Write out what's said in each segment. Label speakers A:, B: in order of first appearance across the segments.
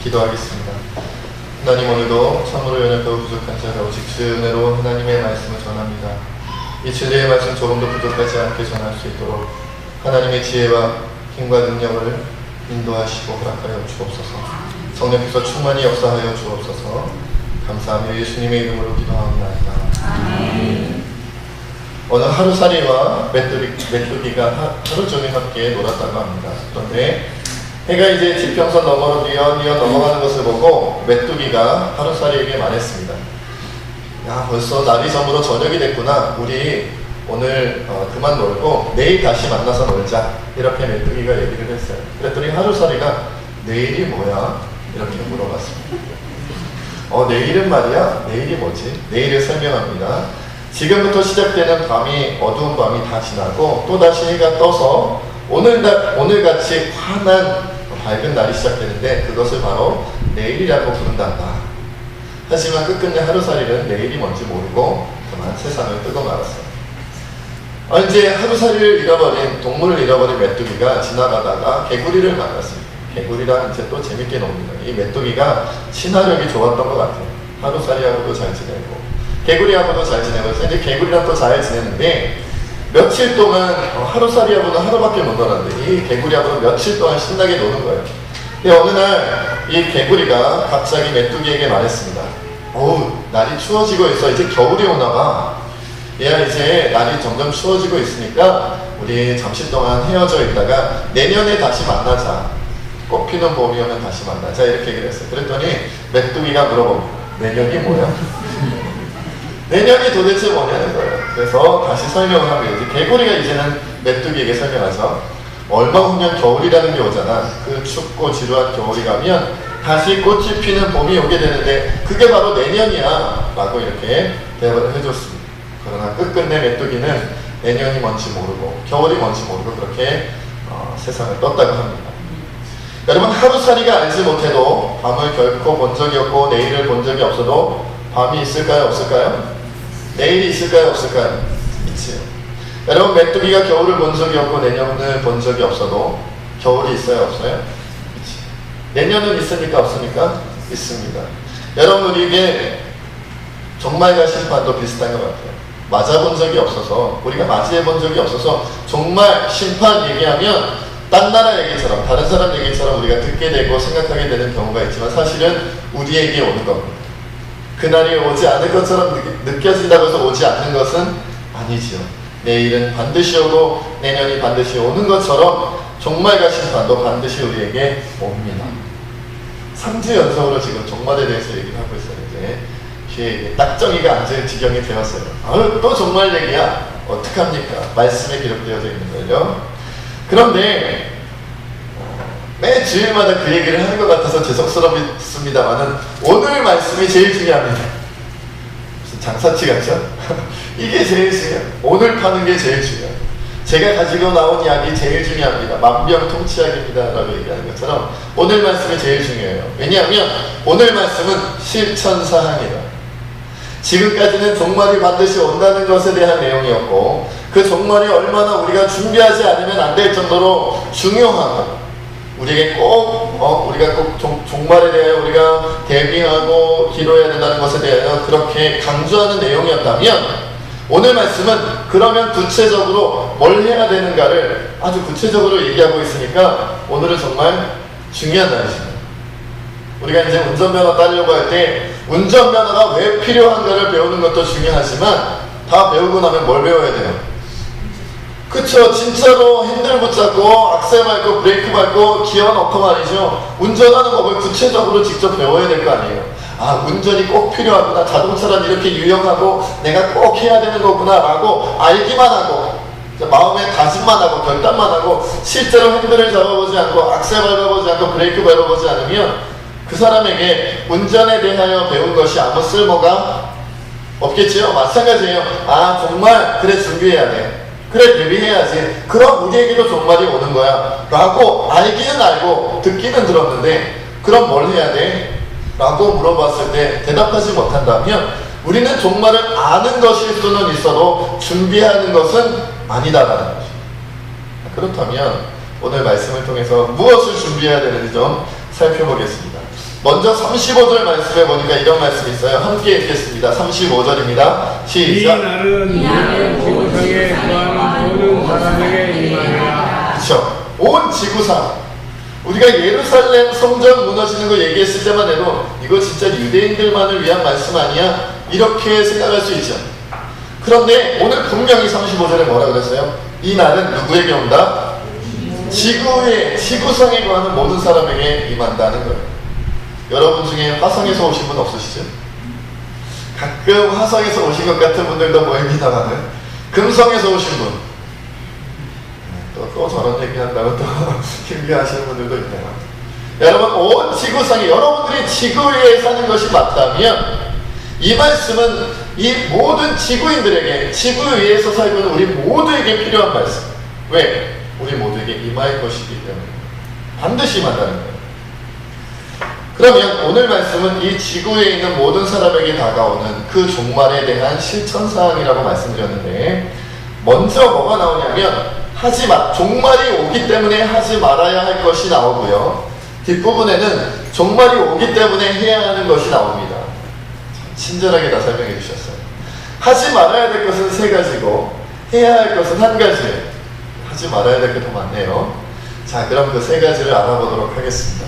A: 기도하겠습니다. 하나님, 오늘도 참으로 연약하고 부족한 자가 오직 주의 은혜로 하나님의 말씀을 전합니다. 이 진리의 말씀 조금도 부족하지 않게 전할 수 있도록 하나님의 지혜와 힘과 능력을 인도하시고 허락하여 주옵소서. 성령께서 충만히 역사하여 주옵소서. 감사하며 예수님의 이름으로 기도하옵나이다. 아멘. 오늘 하루살이와 메뚜기가 하루 종일 함께 놀았다고 합니다. 그런데 해가 이제 지평선 너머로 뉘어 넘어가는 것을 보고 메뚜기가 하루살이에게 말했습니다. 야, 벌써 날이 저물어 저녁이 됐구나. 우리 오늘 그만 놀고 내일 다시 만나서 놀자. 이렇게 메뚜기가 얘기를 했어요. 그랬더니 하루살이가 내일이 뭐야? 이렇게 물어봤습니다. 내일은 말이야? 내일이 뭐지? 내일을 설명합니다. 지금부터 시작되는 밤이, 어두운 밤이 다 지나고 또다시 해가 떠서 오늘같이 환한 밝은 날이 시작되는데 그것을 바로 내일이라고 부른단다. 하지만 끝끝내 하루살이는 내일이 뭔지 모르고 그만 세상을 뜨고 말았어요. 이제 하루살이를 잃어버린, 동물을 잃어버린 메뚜기가 지나가다가 개구리를 만났습니다. 개구리랑 이제 또 재밌게 놉니다. 이 메뚜기가 친화력이 좋았던 것 같아요. 하루살이하고도 잘 지내고 개구리하고도 잘 지내고 이제 개구리랑 또 잘 지내는데 며칠 동안 하루살이하고는 하루밖에 못 놀았는데 이 개구리하고는 며칠 동안 신나게 노는 거예요. 근데 어느 날 이 개구리가 갑자기 메뚜기에게 말했습니다. 날이 추워지고 있어. 이제 겨울이 오나 봐. 얘야, 이제 날이 점점 추워지고 있으니까 우리 잠시 동안 헤어져 있다가 내년에 다시 만나자. 꽃피는 봄이 오면 다시 만나자. 이렇게 얘기를 했어요. 그랬더니 메뚜기가 물어봅니다. 내년이 뭐야? 내년이 도대체 뭐냐는 거예요. 그래서 다시 설명을 합니다. 이제 개구리가 이제는 메뚜기에게 설명하죠. 얼마 후면 겨울이라는 게 오잖아. 그 춥고 지루한 겨울이 가면 다시 꽃이 피는 봄이 오게 되는데 그게 바로 내년이야 라고 이렇게 대답을 해줬습니다. 그러나 끝끝내 메뚜기는 내년이 뭔지 모르고 겨울이 뭔지 모르고 그렇게 세상을 떴다고 합니다. 여러분, 하루살이가 알지 못해도 밤을 결코 본 적이 없고 내일을 본 적이 없어도 밤이 있을까요? 없을까요? 내일이 있을까요? 없을까요? 있지요. 여러분, 메뚜기가 겨울을 본 적이 없고 내년을 본 적이 없어도 겨울이 있어요? 없어요? 있지요. 내년은 있습니까? 없습니까? 있습니다. 여러분, 우리에게 종말과 심판도 비슷한 것 같아요. 맞아본 적이 없어서, 우리가 맞이해 본 적이 없어서 정말 심판 얘기하면 딴 나라 얘기처럼, 다른 사람 얘기처럼 우리가 듣게 되고 생각하게 되는 경우가 있지만 사실은 우리에게 오는 겁니다. 그날이 오지 않을 것처럼 느껴진다고 해서 오지 않는 것은 아니지요. 내일은 반드시 오고 내년이 반드시 오는 것처럼 종말과 심판도 반드시 우리에게 옵니다. 3주 연속으로 지금 종말에 대해서 얘기를 하고 있어요. 이제 귀에 딱정이가 앉을 지경이 되었어요. 또 종말 얘기야? 어떡합니까? 말씀에 기록되어져 있는 거예요. 그런데 매 주일마다 그 얘기를 하는 것 같아서 죄송스럽습니다만은 오늘 말씀이 제일 중요합니다. 무슨 장사치 같죠? 이게 제일 중요해요. 오늘 파는 게 제일 중요해요. 제가 가지고 나온 약이 제일 중요합니다. 만병통치약입니다 라고 얘기하는 것처럼 오늘 말씀이 제일 중요해요. 왜냐하면 오늘 말씀은 실천사항이다. 지금까지는 종말이 반드시 온다는 것에 대한 내용이었고 그 종말이 얼마나 우리가 준비하지 않으면 안 될 정도로 중요하고 우리에게 우리가 꼭 종말에 대하여 우리가 대비하고 기도해야 된다는 것에 대하여 그렇게 강조하는 내용이었다면 오늘 말씀은 그러면 구체적으로 뭘 해야 되는가를 아주 구체적으로 얘기하고 있으니까 오늘은 정말 중요한 날이십니다. 우리가 이제 운전면허 따려고 할 때 운전면허가 왜 필요한가를 배우는 것도 중요하지만 다 배우고 나면 뭘 배워야 돼요? 그쵸, 진짜로 핸들 붙잡고 악셀 밟고 브레이크 밟고 기어 넣고 말이죠. 운전하는 법을 구체적으로 직접 배워야 될 거 아니에요. 운전이 꼭 필요하구나, 자동차란 이렇게 유용하고 내가 꼭 해야 되는 거구나 라고 알기만 하고 마음에 다짐만 하고 결단만 하고 실제로 핸들을 잡아보지 않고 악셀 밟아보지 않고 브레이크 밟아보지 않으면 그 사람에게 운전에 대하여 배운 것이 아무 쓸모가 없겠지요. 마찬가지예요. 정말 그래, 준비해야 돼. 그래, 대비해야지. 그럼 우리에게도 종말이 오는 거야 라고 알기는 알고 듣기는 들었는데 그럼 뭘 해야 돼? 라고 물어봤을 때 대답하지 못한다면 우리는 종말을 아는 것일 수는 있어도 준비하는 것은 아니다라는 것입니다. 그렇다면 오늘 말씀을 통해서 무엇을 준비해야 되는지 좀 살펴보겠습니다. 먼저 35절 말씀에 보니까 이런 말씀이 있어요. 함께 읽겠습니다. 35절입니다. 시작.
B: 이 날은 지구상에 구하는 모든 사람에게 임하리라.
A: 그렇죠. 온 지구상. 우리가 예루살렘 성전 무너지는 거 얘기했을 때만 해도 이거 진짜 유대인들만을 위한 말씀 아니야? 이렇게 생각할 수 있죠. 그런데 오늘 분명히 35절에 뭐라 그랬어요? 이 날은 누구에게 온다? 지구상에 거하는 모든 사람에게 임한다는 거예요. 여러분 중에 화성에서 오신 분 없으시죠? 가끔 화성에서 오신 것 같은 분들도 보입니다만은 금성에서 오신 분 또 저런 얘기한다고 또 힘겨하시는 분들도 있네요. 여러분, 온 지구상에 여러분들이 지구 위에 사는 것이 맞다면 이 말씀은 이 모든 지구인들에게, 지구 위에서 살고 있는 우리 모두에게 필요한 말씀. 왜? 우리 모두에게 임할 것이기 때문에 반드시 임한다는 거예요. 그러면 오늘 말씀은 이 지구에 있는 모든 사람에게 다가오는 그 종말에 대한 실천사항이라고 말씀드렸는데, 먼저 뭐가 나오냐면 종말이 오기 때문에 하지 말아야 할 것이 나오고요. 뒷부분에는 종말이 오기 때문에 해야 하는 것이 나옵니다. 친절하게 다 설명해 주셨어요. 하지 말아야 될 것은 3가지고 해야 할 것은 1가지예요. 하지 말아야 될 게 더 많네요. 자, 그럼 그 3가지를 알아보도록 하겠습니다.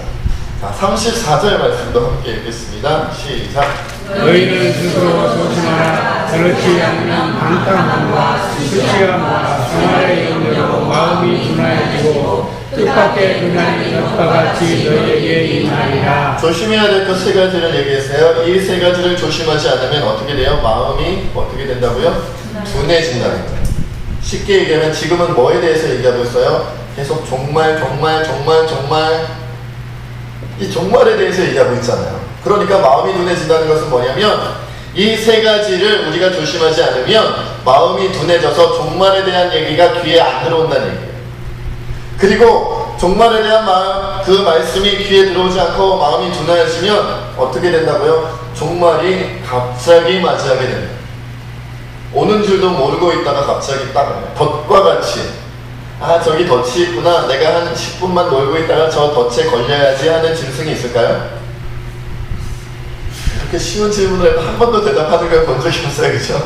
A: 자, 34절 말씀도 함께 읽겠습니다. 시작.
B: 너희는 스스로 조심하라. 그렇지 않으면 방탕함과 수치함과 생활의 염려로 마음이 둔하여지고 뜻밖의 그날이 엿과 같이 너희에게 임하리라.
A: 조심해야 될 것 3가지를 얘기했어요. 이 3가지를 조심하지 않으면 어떻게 돼요? 마음이 어떻게 된다고요? 둔해진다는 거예요. 쉽게 얘기하면 지금은 뭐에 대해서 얘기하고 있어요? 계속 정말 이 종말에 대해서 얘기하고 있잖아요. 그러니까 마음이 둔해진다는 것은 뭐냐면 이 3가지를 우리가 조심하지 않으면 마음이 둔해져서 종말에 대한 얘기가 귀에 안 들어온다는 얘기예요. 그리고 종말에 대한 그 말씀이 귀에 들어오지 않고 마음이 둔해지면 어떻게 된다고요? 종말이 갑자기 맞이하게 됩니다. 오는 줄도 모르고 있다가 갑자기 딱 덫과 같이 저기 덫이 있구나, 내가 한 10분만 놀고 있다가 저 덫에 걸려야지 하는 짐승이 있을까요? 이렇게 쉬운 질문을 해도 한 번도 대답하는 걸 본 적이 없어요. 그죠?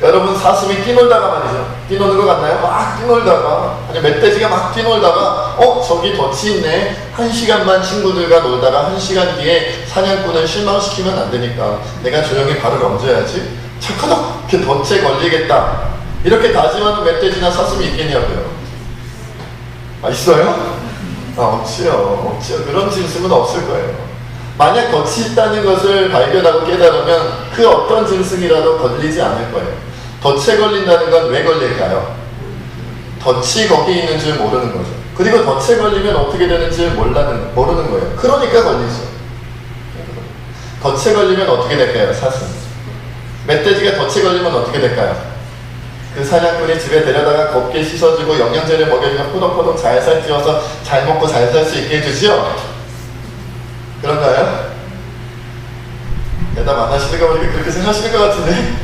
A: 여러분, 사슴이 뛰놀다가 말이죠, 뛰노는 것 같나요? 막 뛰놀다가, 아니 멧돼지가 막 뛰놀다가 저기 덫이 있네, 1시간만 친구들과 놀다가 1시간 뒤에 사냥꾼을 실망시키면 안 되니까 내가 조용히 발을 얹어야지, 착하다, 그 덫에 걸리겠다, 이렇게 다짐하는 멧돼지나 사슴이 있겠냐고요. 있어요? 없지요. 그런 짐승은 없을 거예요. 만약 덫이 있다는 것을 발견하고 깨달으면 그 어떤 짐승이라도 걸리지 않을 거예요. 덫에 걸린다는 건 왜 걸릴까요? 덫이 거기 있는 줄 모르는 거죠. 그리고 덫에 걸리면 어떻게 되는지 모르는 거예요. 그러니까 걸리죠. 덫에 걸리면 어떻게 될까요? 사슴. 멧돼지가 덫에 걸리면 어떻게 될까요? 그 사냥꾼이 집에 데려다가 곱게 씻어주고 영양제를 먹여주면 포동포동 잘 찌워서 잘 먹고 잘 살 수 있게 해주지요? 그런가요? 대답 안 하시는 거 보니까 그렇게 생각하시는 것 같은데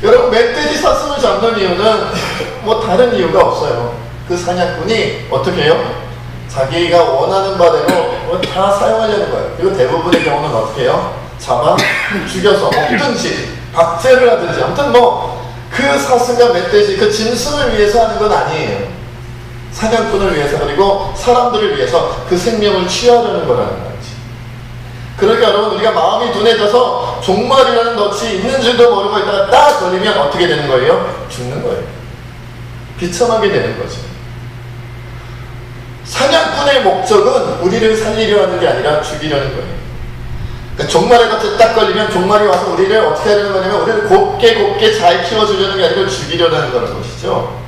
A: 여러분, 멧돼지 사슴을 잡는 이유는 뭐 다른 이유가 없어요. 그 사냥꾼이 어떻게 해요? 자기가 원하는 바대로 다 사용하려는 거예요. 그리고 대부분의 경우는 어떻게 해요? 잡아 죽여서 먹든지 박제를 하든지, 아무튼 그 사슴과 멧돼지, 그 짐승을 위해서 하는 건 아니에요. 사냥꾼을 위해서, 그리고 사람들을 위해서 그 생명을 취하려는 거라는 거지. 그러니까 여러분, 우리가 마음이 둔해져서 종말이라는 덫이 있는 줄도 모르고 있다가 딱 걸리면 어떻게 되는 거예요? 죽는 거예요. 비참하게 되는 거죠. 사냥꾼의 목적은 우리를 살리려 하는 게 아니라 죽이려는 거예요. 그러니까 종말의 덫에 딱 걸리면 종말이 와서 우리를 어떻게 하려는 거냐면 우리를 곱게 잘 키워주려는 게 아니라 죽이려는 거라는 것이죠.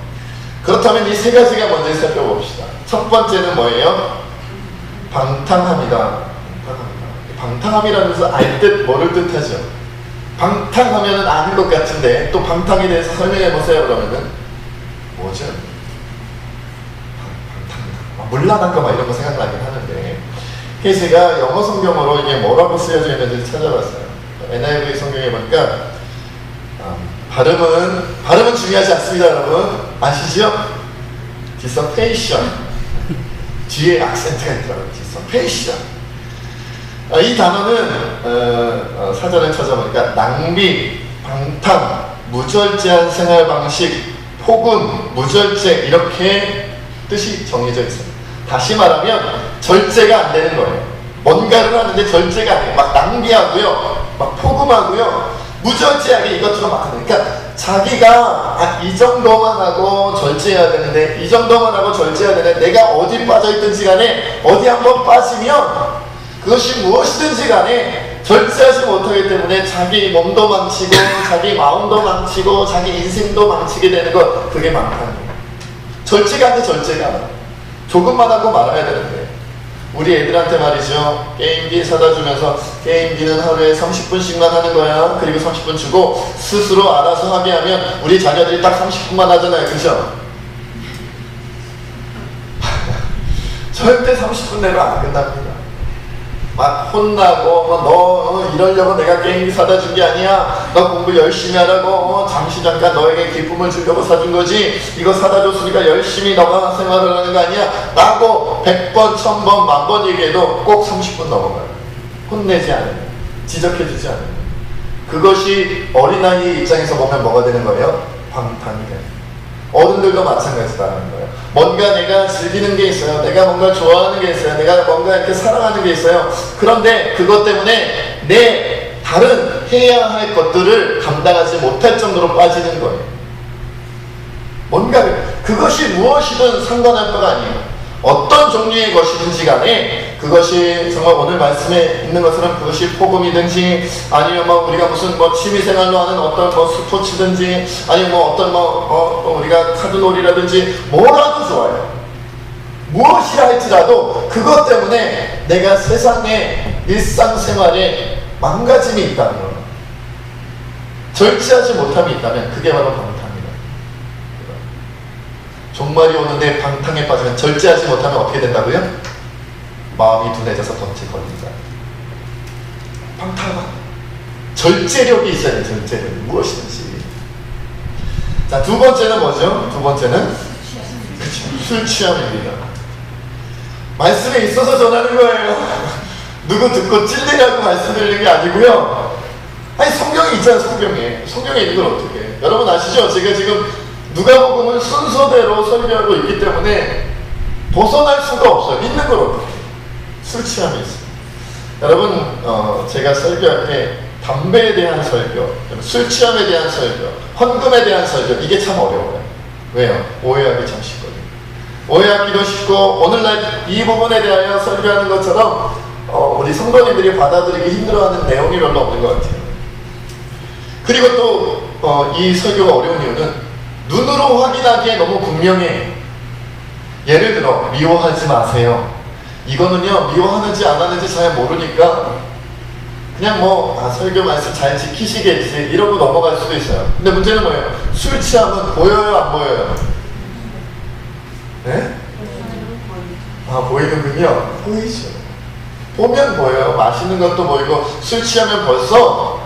A: 그렇다면 이 3가지가 먼저 살펴봅시다. 첫 번째는 뭐예요? 방탕함이다. 방탕함이라는 것은 알듯 모를 듯 하죠. 방탕하면은 아는 것 같은데 또 방탕에 대해서 설명해 보세요. 그러면은 뭐죠? 방탕, 물란한 거 이런 거 생각나긴 하는데, 그래서 제가 영어 성경으로 이게 뭐라고 쓰여져 있는지 찾아봤어요. NIV 성경에 보니까 발음은 중요하지 않습니다. 여러분 아시죠? 디서페이션 뒤에 악센트가 있더라고요. 디서페이션. 이 단어는 사전에 찾아보니까 낭비, 방탕, 무절제한 생활 방식, 폭음, 무절제 이렇게 뜻이 정해져 있어요. 다시 말하면 절제가 안 되는 거예요. 뭔가를 하는데 절제가 안 돼요. 막 낭비하고요, 막 폭음하고요, 무절제하게 이것저것 막 하는. 그러니까 자기가 이 정도만 하고 절제해야 되는데, 이 정도만 하고 절제해야 되는데, 내가 어디 빠져있든지 간에 어디 한번 빠지면 그것이 무엇이든지 간에 절제하지 못하기 때문에 자기 몸도 망치고 자기 마음도 망치고 자기 인생도 망치게 되는 것, 그게 많다는 거예요. 절제가 안 돼. 절제가 안 돼. 조금만 하고 말아야 되는데, 우리 애들한테 말이죠, 게임기 사다 주면서 게임기는 하루에 30분씩만 하는 거야. 그리고 30분 주고 스스로 알아서 하게 하면 우리 자녀들이 딱 30분만 하잖아요. 그죠? 절대 30분 내로 안 끝납니다. 막 혼나고, 너 이러려고 내가 게임기 사다 준 게 아니야, 너 공부 열심히 하라고, 잠시 잠깐 너에게 기쁨을 주려고 사준 거지, 이거 사다 줬으니까 열심히 너가 생활을 하는 거 아니야 라고 100번, 1000번, 10,000번 얘기해도 꼭 30분 넘어가요. 혼내지 않으면, 지적해주지 않으면. 그것이 어린아이 입장에서 보면 뭐가 되는 거예요? 방탕이 돼요. 어른들도 마찬가지다라는 거예요. 뭔가 내가 즐기는 게 있어요. 내가 뭔가 좋아하는 게 있어요. 내가 뭔가 이렇게 사랑하는 게 있어요. 그런데 그것 때문에 내 다른 해야 할 것들을 감당하지 못할 정도로 빠지는 거예요. 뭔가 그것이 무엇이든 상관할 거가 아니에요. 어떤 종류의 것이든지 간에 그것이 정말 오늘 말씀에 있는 것처럼 그것이 폭음이든지, 아니면 우리가 무슨 취미생활로 하는 어떤 스포츠든지, 아니면 어떤 우리가 카드놀이라든지 뭐라도 좋아요. 무엇이라 할지라도 그것 때문에 내가 세상의 일상생활에 망가짐이 있다면, 절제하지 못함이 있다면 그게 바로 방탕입니다. 종말이 오는데 방탕에 빠지면, 절제하지 못하면 어떻게 된다고요? 마음이 둔해져서 덫에 걸린다. 방탕. 절제력이 있어야 돼요. 절제력. 무엇이든지. 자, 두 번째는 뭐죠? 두 번째는 술 취함입니다. 말씀에 있어서 전하는 거예요. 누구 듣고 찔리라고 말씀드리는 게 아니고요. 아니, 성경이 있잖아요. 성경에 있는 걸 어떻게 해요? 여러분 아시죠? 제가 지금 누가복음을 순서대로 설교하고 있기 때문에 벗어날 수가 없어요. 있는 걸 어떻게 해요? 술 취함이 있어요. 여러분, 제가 설교할 때 담배에 대한 설교, 술 취함에 대한 설교, 헌금에 대한 설교, 이게 참 어려워요. 왜요? 오해하기 참 쉽거든요. 오해하기도 쉽고, 오늘날 이 부분에 대하여 설교하는 것처럼 우리 성도님들이 받아들이기 힘들어하는 내용이 별로 없는 것 같아요. 그리고 또 이 설교가 어려운 이유는 눈으로 확인하기에 너무 분명해. 예를 들어 미워하지 마세요. 이거는요, 미워하는지 안 하는지 잘 모르니까 그냥 설교 말씀 잘 지키시겠지 이러고 넘어갈 수도 있어요. 근데 문제는 뭐예요? 술 취하면 보여요, 안 보여요? 네? 보이는군요. 보이죠. 보면 보여요. 마시는 것도 보이고, 술 취하면 벌써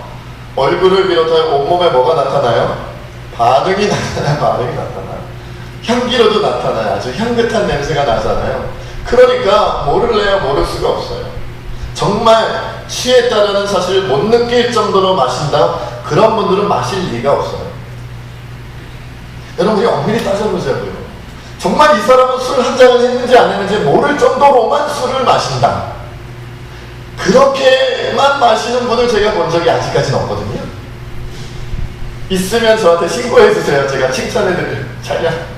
A: 얼굴을 비롯하여 온몸에 뭐가 나타나요? 반응이 나타나요. 향기로도 나타나요. 아주 향긋한 냄새가 나잖아요. 그러니까 모를래야 모를 수가 없어요. 정말 취했다라는 사실을 못 느낄 정도로 마신다? 그런 분들은 마실 리가 없어요. 여러분, 우리 엄밀히 따져보자고요. 정말 이 사람은 술 한 잔을 했는지 안 했는지 모를 정도로만 술을 마신다. 그렇게만 마시는 분을 제가 본 적이 아직까지는 없거든요. 있으면 저한테 신고해주세요. 제가 칭찬해드릴 차량.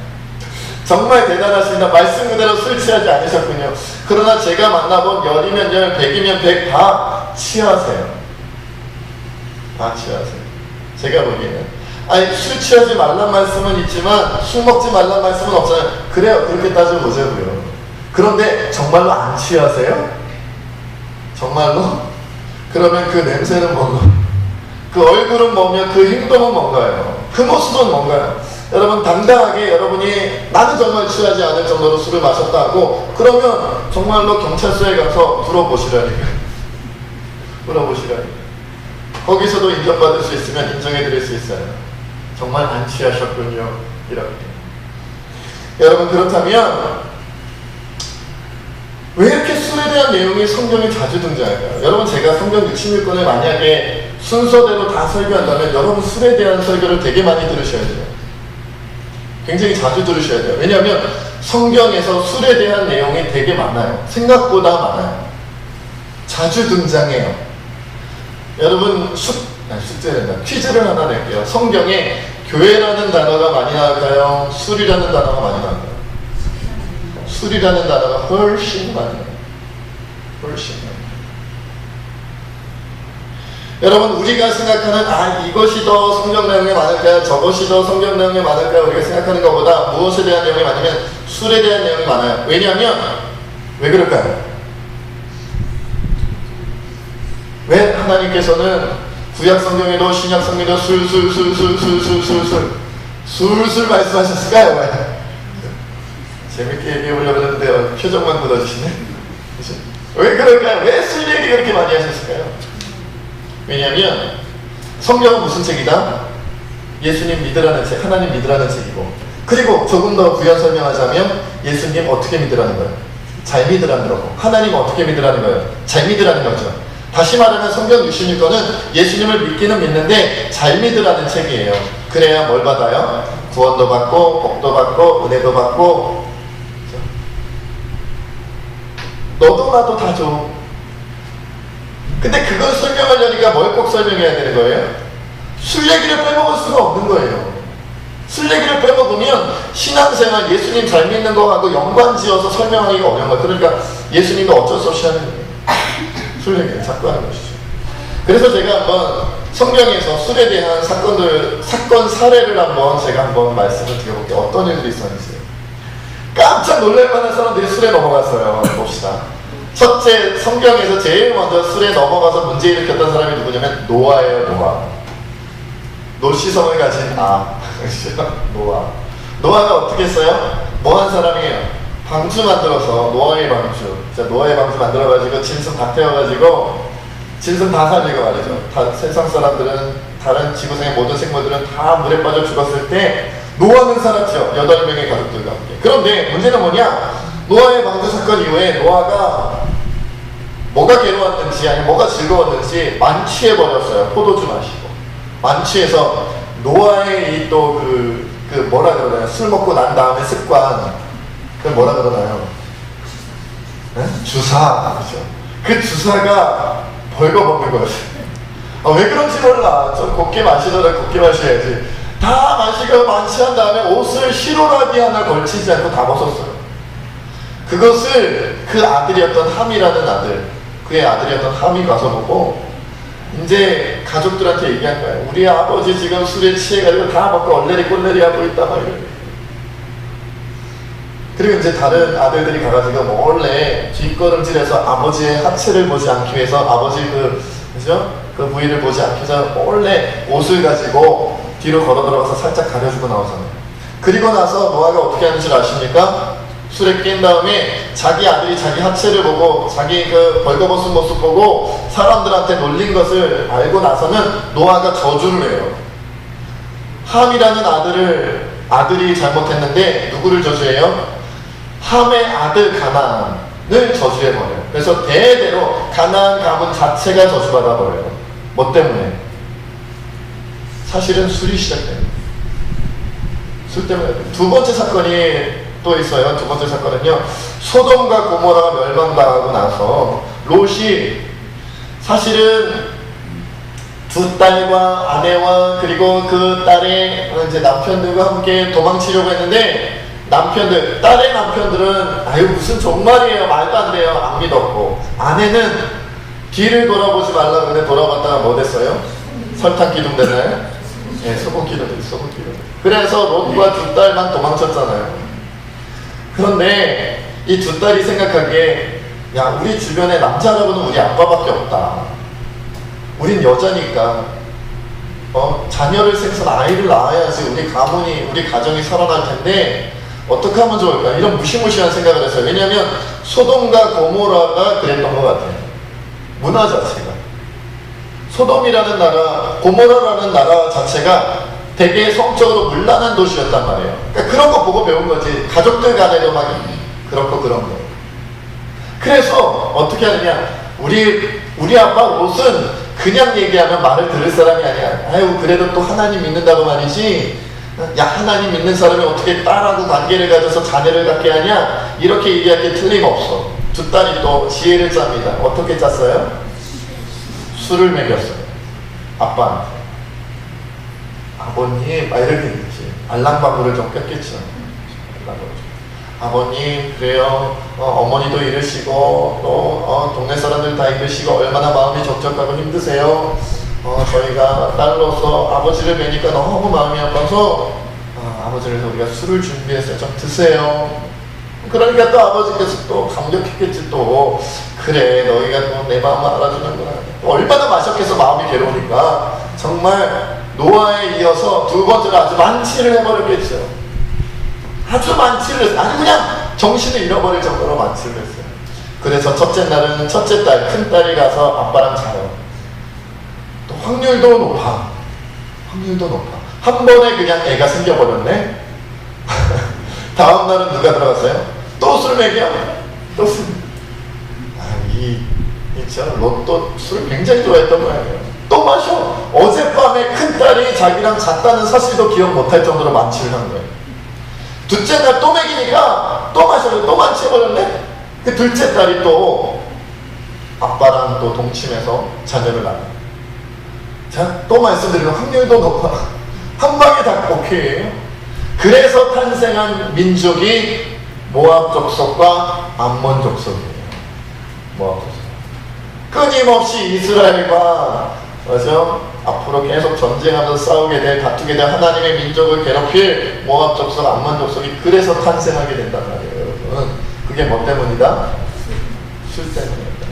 A: 정말 대단하십니다. 말씀 그대로 술 취하지 않으셨군요. 그러나 제가 만나본 열이면 열, 100이면 100 다 취하세요. 다 취하세요. 제가 보기에는. 술 취하지 말란 말씀은 있지만 술 먹지 말란 말씀은 없잖아요. 그래요. 그렇게 따져보자고요. 그런데 정말로 안 취하세요? 정말로? 그러면 그 냄새는 뭔가? 그 얼굴은 뭐며 그 행동은 뭔가요? 그 모습은 뭔가요? 여러분, 당당하게 여러분이 나는 정말 취하지 않을 정도로 술을 마셨다 하고, 그러면 정말로 경찰서에 가서 물어보시라니까. 물어보시라니까. 거기서도 인정받을 수 있으면 인정해드릴 수 있어요. 정말 안 취하셨군요. 이렇게. 여러분, 그렇다면 왜 이렇게 술에 대한 내용이 성경에 자주 등장할까요? 여러분, 제가 성경 66권을 만약에 순서대로 다 설교한다면 여러분 술에 대한 설교를 되게 많이 들으셔야 돼요. 굉장히 자주 들으셔야 돼요. 왜냐하면 성경에서 술에 대한 내용이 되게 많아요. 생각보다 많아요. 자주 등장해요. 여러분 숙제된다. 퀴즈를 하나 낼게요. 성경에 교회라는 단어가 많이 나올까요? 술이라는 단어가 많이 나올까요? 술이라는 단어가 훨씬 많이 나와요. 훨씬 많이. 여러분, 우리가 생각하는 이것이 더 성경 내용에 많을까요? 저것이 더 성경 내용에 많을까요? 우리가 생각하는 것보다 무엇에 대한 내용이 많으면 술에 대한 내용이 많아요. 왜냐하면 왜 그럴까요? 왜 하나님께서는 구약 성경에도 신약 성경에도 술술 말씀하셨을까요? 재밌게 얘기해 보려고 했는데 표정만 굳어지시네. 왜 그럴까요? 왜 술 얘기 그렇게 많이 하셨을까요? 왜냐하면 성경은 무슨 책이다? 예수님 믿으라는 책, 하나님 믿으라는 책이고, 그리고 조금 더 부연 설명하자면 예수님 어떻게 믿으라는 거예요? 잘 믿으라는 거고, 하나님 어떻게 믿으라는 거예요? 잘 믿으라는 거죠. 다시 말하면 성경 66권은 예수님을 믿기는 믿는데 잘 믿으라는 책이에요. 그래야 뭘 받아요? 구원도 받고 복도 받고 은혜도 받고. 너도 나도 다 줘. 근데 그걸 설명하려니까 뭘 꼭 설명해야 되는 거예요? 술 얘기를 빼먹을 수가 없는 거예요. 술 얘기를 빼먹으면 신앙생활, 예수님 잘 믿는 거하고 연관지어서 설명하기가 어려운 거예요. 그러니까 예수님도 어쩔 수 없이 하는 거예요. 술 얘기를 자꾸 하는 것이죠. 그래서 제가 한번 성경에서 술에 대한 사건 사례를 제가 한번 말씀을 드려볼게요. 어떤 일들이 있었는지. 깜짝 놀랄 만한 사람들이 술에 넘어갔어요. 봅시다. 첫째, 성경에서 제일 먼저 술에 넘어가서 문제 일으켰던 사람이 누구냐면 노아예요. 노시성을 가진 노아가 어떻게 했어요? 뭐한 사람이에요? 방주 만들어서, 노아의 방주. 노아의 방주 만들어가지고 짐승 다 태워가지고 짐승 다 살리고 말이죠. 세상 사람들은, 다른 지구상의 모든 생물들은 다 물에 빠져 죽었을 때 노아는 살았죠. 8명의 가족들과 함께. 그런데 문제는 뭐냐? 노아의 방주 사건 이후에 노아가 뭐가 괴로웠는지 아니면 뭐가 즐거웠는지 만취해버렸어요. 포도주 마시고 만취해서 노아의 또 뭐라 그러나요? 술 먹고 난 다음에 습관, 그걸 뭐라 그러나요? 네? 주사. 그렇죠. 그 주사가 벌거벗는 거였어요. 왜 그런지 몰라. 좀 곱게 마시더라. 곱게 마셔야지. 다 마시고 만취한 다음에 옷을 시로라기 하나 걸치지 않고 다 벗었어요. 그것을 그 아들이었던 함이라는 그의 아들이었던 함이 가서 보고 이제 가족들한테 얘기한 거예요. 우리 아버지 지금 술에 취해가지고 다 먹고 얼레리 꼴레리 하고 있다 막 이러고. 그리고 이제 다른 아들들이 가가지고 몰래 뒷걸음질해서 아버지의 하체를 보지 않기 위해서, 아버지 그 부위를 보지 않기 위해서 몰래 옷을 가지고 뒤로 걸어 들어가서 살짝 가려주고 나오잖아요. 그리고 나서 노아가 어떻게 하는 줄 아십니까? 술에 깬 다음에 자기 아들이 자기 하체를 보고 자기 그 벌거벗은 모습 보고 사람들한테 놀린 것을 알고 나서는 노아가 저주를 해요. 함이라는 아들이 잘못했는데 누구를 저주해요? 함의 아들 가나안을 저주해버려요. 그래서 대대로 가나안 가문 자체가 저주받아버려요. 뭐 때문에? 사실은 술이 시작돼요. 술 때문에. 두 번째 사건이 또 있어요. 두 번째 사건은요, 소돔과 고모라가 멸망당하고 나서 롯이 사실은 두 딸과 아내와 그리고 그 딸의 이제 남편들과 함께 도망치려고 했는데, 딸의 남편들은 무슨 종말이에요, 말도 안 돼요, 안 믿었고, 아내는 뒤를 돌아보지 말라고 했는데 돌아봤다가 뭐 됐어요? 설탕 기둥 됐나요? 네, 소금 기둥. 그래서 롯과 두 딸만 도망쳤잖아요. 그런데 이 두 딸이 생각하기에, 야, 우리 주변에 남자라고는 우리 아빠밖에 없다. 우린 여자니까 자녀를 생겨서 아이를 낳아야지 우리 가정이 살아날 텐데 어떻게 하면 좋을까? 이런 무시무시한 생각을 했어요. 왜냐하면 소돔과 고모라가 그랬던 것 같아요. 문화 자체가. 소돔이라는 나라, 고모라라는 나라 자체가 되게 성적으로 문란한 도시였단 말이에요. 그러니까 그런 거 보고 배운 거지. 가족들 간에도 막 그렇고 그런 거. 그래서 어떻게 하느냐, 우리 아빠 롯은 그냥 얘기하면 말을 들을 사람이 아니야. 아유, 그래도 또 하나님 믿는다고 말이지, 야, 하나님 믿는 사람이 어떻게 딸하고 관계를 가져서 자녀를 갖게 하냐, 이렇게 얘기할 게 틀림없어. 두 딸이 또 지혜를 짭니다. 어떻게 짰어요? 술을 먹였어요, 아빠한테. 아버님, 막 이렇게 했지. 알랑방구를 좀 꼈겠죠. 아버님, 그래요, 어머니도 이러시고 또 동네 사람들 다 이러시고 얼마나 마음이 적적하고 힘드세요. 저희가 딸로서 아버지를 뵈니까 너무 마음이 아파서 아버지를 위해서 우리가 술을 준비했어요. 좀 드세요. 그러니까 또 아버지께서 또 감격했겠지. 또 그래, 너희가 또 내 마음을 알아주는구나. 얼마나 마셨겠어. 마음이 괴로우니까. 정말 노아에 이어서 두 번째로 아주 만취를 해버렸겠죠. 아주 만취를 했어요. 아주 그냥 정신을 잃어버릴 정도로 만취를 했어요. 그래서 첫째 날은 첫째 딸, 큰 딸이 가서 아빠랑 자요. 또 확률도 높아. 한 번에 그냥 애가 생겨버렸네. 다음 날은 누가 들어갔어요? 또 술 먹여? 또 술. 롯도 술을 굉장히 좋아했던 모양이에요. 또 마셔. 어젯밤에 큰 딸이 자기랑 잤다는 사실도 기억 못할 정도로 만취를 한 거예요. 둘째 날 또 먹이니까 또 마셔요. 또 만취해버렸네. 그 둘째 딸이 또 아빠랑 또 동침해서 자녀를 낳아요. 자, 또 말씀드리면 확률도 높아. 한 방에 다 오케이예요. 그래서 탄생한 민족이 모압 족속과 암몬 족속이에요. 모압 족속. 끊임없이 이스라엘과, 그렇죠? 앞으로 계속 전쟁하면서 싸우게 될, 다투게 될 하나님의 민족을 괴롭힐 모압 족속, 암몬 족속이 그래서 탄생하게 된단 말이에요, 여러분. 그게 뭐 때문이다? 술 때문이다.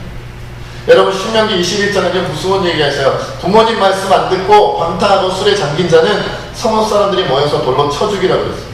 A: 여러분, 신명기 21장에 무서운 얘기하셔요. 부모님 말씀 안 듣고 방탕하고 술에 잠긴 자는 성읍 사람들이 모여서 돌로 쳐 죽이라고 그랬어요.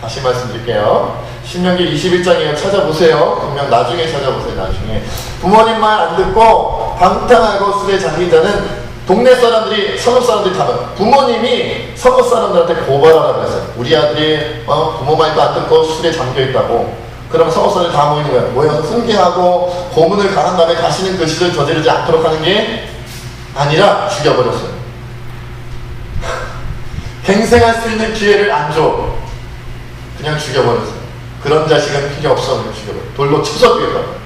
A: 다시 말씀드릴게요. 신명기 21장이에요. 찾아보세요. 분명 나중에 찾아보세요. 나중에. 부모님 말 안 듣고 방탕하고 술에 잠긴 자는 동네 사람들이, 성읍 사람들이 다 부모님이 성읍 사람들한테 고발하라고 했어요. 우리 아들이 부모 말도 안 듣고 술에 잠겨있다고. 그럼 성읍 사람들이 다 모이는 거예요. 모여서 훈계하고 고문을 가한 다음에 다시는 그 시를 저지르지 않도록 하는 게 아니라 죽여버렸어요. 갱생할 수 있는 기회를 안 줘. 그냥 죽여버렸어요. 그런 자식은 필요 없어. 죽여버려. 돌로 쳐서 죽여버려.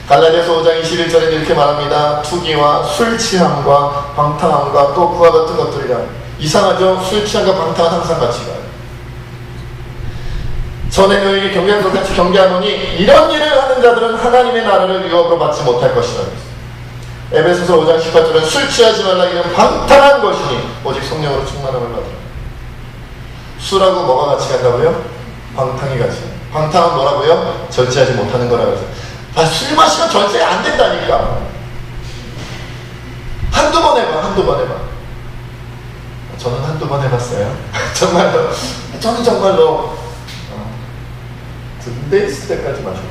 A: 갈라디아서 5장 21절에 이렇게 말합니다. 투기와 술 취함과 방탕함과 또 그와 같은 것들이라. 이상하죠? 술 취함과 방탕은 항상 같이 가요. 전에 너에게 경계한 것 같이 경계하노니 이런 일을 하는 자들은 하나님의 나라를 유업으로 받지 못할 것이라. 에베소서 5장 18절은 술 취하지 말라. 이는 방탕한 것이니 오직 성령으로 충만함을 받으라. 술하고 뭐가 같이 간다고요? 방탕이 같이. 방탕은 뭐라고요? 절제하지 못하는 거라고 해서. 술 마시면 절제 안 된다니까. 한두 번 해봐. 저는 한두 번 해봤어요. 정말로. 저는 정말로 군대 있을 때까지 마시고,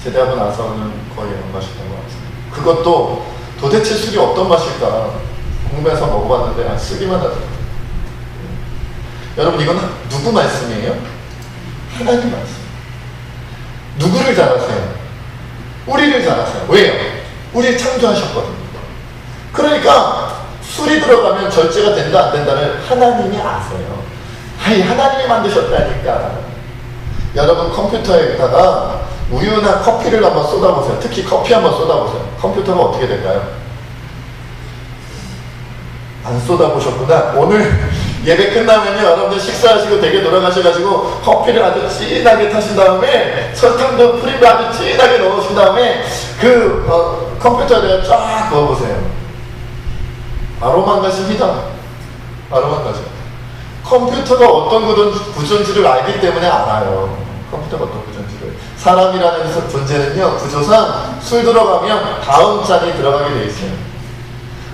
A: 제대하고 나서는 거의 안 마셨던 것 같아요. 그것도 도대체 술이 어떤 맛일까 궁금해서 먹어봤는데 쓰기만 하더라고요. 여러분, 이건 누구 말씀이에요? 하나님 말씀. 누구를 잘 아세요? 우리를 잘 아세요. 왜요? 우리를 창조하셨거든요. 그러니까 술이 들어가면 절제가 된다 안 된다를 하나님이 아세요. 하나님이 만드셨다니까. 여러분, 컴퓨터에다가 우유나 커피를 한번 쏟아보세요. 특히 커피 한번 쏟아보세요. 컴퓨터가 어떻게 될까요? 안 쏟아보셨구나. 오늘 예배 끝나면요, 여러분들 식사하시고 댁에 돌아가셔가지고 커피를 아주 진하게 타신 다음에 설탕도 프림도 아주 진하게 넣으신 다음에 그 컴퓨터에다가 쫙 넣어보세요. 아로마한 가십니다. 아로마한 가시. 컴퓨터가 어떤 구조인지를 알기 때문에 알아요. 컴퓨터가 어떤 구조인지를. 사람이라는 존재는요, 구조상 술 들어가면 다음 잔이 들어가게 돼 있어요.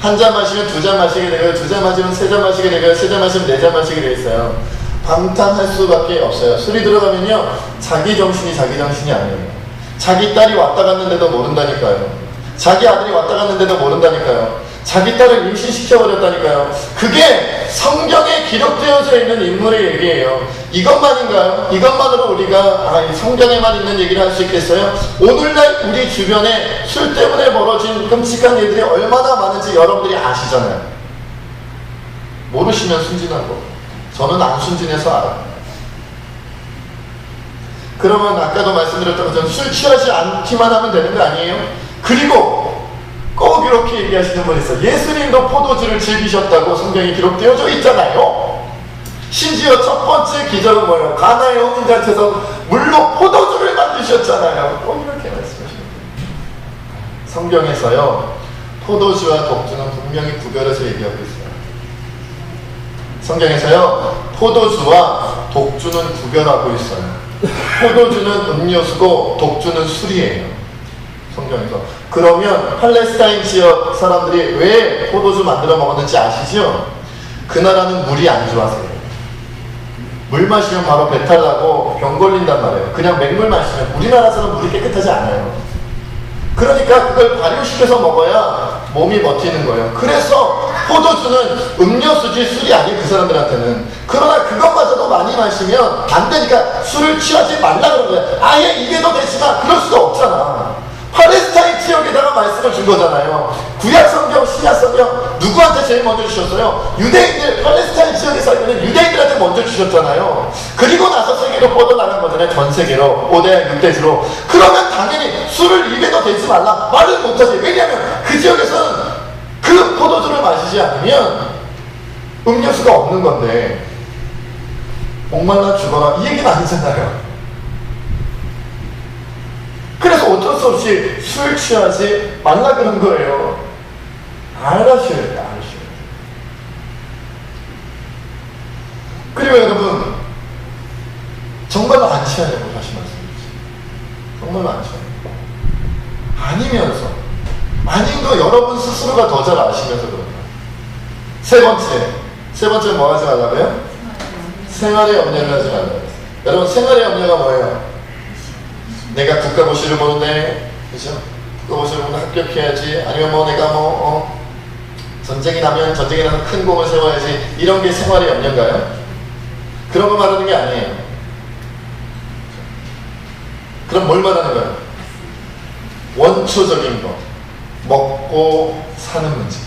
A: 한 잔 마시면 두 잔 마시게 되고요. 두 잔 마시면 세 잔 마시게 되고요. 세 잔 마시면 네 잔 마시게 돼 있어요. 방탕할 수밖에 없어요. 술이 들어가면요, 자기 정신이 아니에요. 자기 딸이 왔다 갔는데도 모른다니까요. 자기 아들이 왔다 갔는데도 모른다니까요. 자기 딸을 임신시켜버렸다니까요. 그게 성경에 기록되어져 있는 인물의 얘기예요. 이것만인가요? 이것만으로 우리가 이 성경에만 있는 얘기를 할 수 있겠어요? 오늘날 우리 주변에 술 때문에 벌어진 끔찍한 일들이 얼마나 많은지 여러분들이 아시잖아요. 모르시면 순진한 거. 저는 안 순진해서 알아요. 그러면 아까도 말씀드렸던 것처럼 술 취하지 않기만 하면 되는 거 아니에요? 그리고 꼭 이렇게 얘기하시는 분이 있어요. 예수님도 포도주를 즐기셨다고 성경에 기록되어져 있잖아요. 심지어 첫 번째 기적은 뭐예요? 가나의 혼인잔치에서 물로 포도주를 만드셨잖아요. 꼭 이렇게 말씀하시는 거예요. 성경에서요, 포도주와 독주는 분명히 구별해서 얘기하고 있어요. 성경에서요, 포도주와 독주는 구별하고 있어요. 포도주는 음료수고 독주는 술이에요. 성경에서. 그러면 팔레스타인 지역 사람들이 왜 포도주 만들어 먹었는지 아시죠? 그 나라는 물이 안 좋아서요. 물 마시면 바로 배탈 나고 병 걸린단 말이에요. 그냥 맹물 마시면. 우리나라에서는 물이 깨끗하지 않아요. 그러니까 그걸 발효시켜서 먹어야 몸이 버티는 거예요. 그래서 포도주는 음료수지 술이 아니에요, 그 사람들한테는. 그러나 그것마저도 많이 마시면 안 되니까 술을 취하지 말라 그런 거예요. 아예 입에도 대지만 그럴 수가 없잖아. 팔레스타인 지역에다가 말씀을 준 거잖아요. 구약 성경, 신약 성경 누구한테 제일 먼저 주셨어요? 유대인들, 팔레스타인 지역에 살고 있는 유대인들한테 먼저 주셨잖아요. 그리고 나서 세계로 뻗어나간 거잖아요. 전 세계로 5대 6대주로. 그러면 당연히 술을 입에도 대지 말라 말을 못하지. 왜냐하면 그 지역에서는 그 포도주를 마시지 않으면 음료수가 없는 건데 목말라 죽어라 이 얘기는 아니잖아요. 그래서 어쩔 수 없이 술 취하지 말라 그런 거예요. 알아셔야 돼요. 알아셔야 돼요. 그리고 여러분, 정말로 안 취하냐고 다시 말씀드리죠. 정말로 안 취하냐고. 아니면서, 아닌 거 여러분 스스로가 더 잘 아시면서 그런다. 세 번째 뭐 하지 말라고요? 생활의 염려를 하지 말라고요. 여러분, 생활의 염려가 뭐예요? 내가 국가고시를 보는데, 그죠? 국가고시를 보면 합격해야지. 아니면 뭐 내가 전쟁이 나면 전쟁에 나서 큰 공을 세워야지. 이런 게 생활의 염려인가요? 그런 거 말하는 게 아니에요. 그럼 뭘 말하는 거예요? 원초적인 거. 먹고 사는 문제.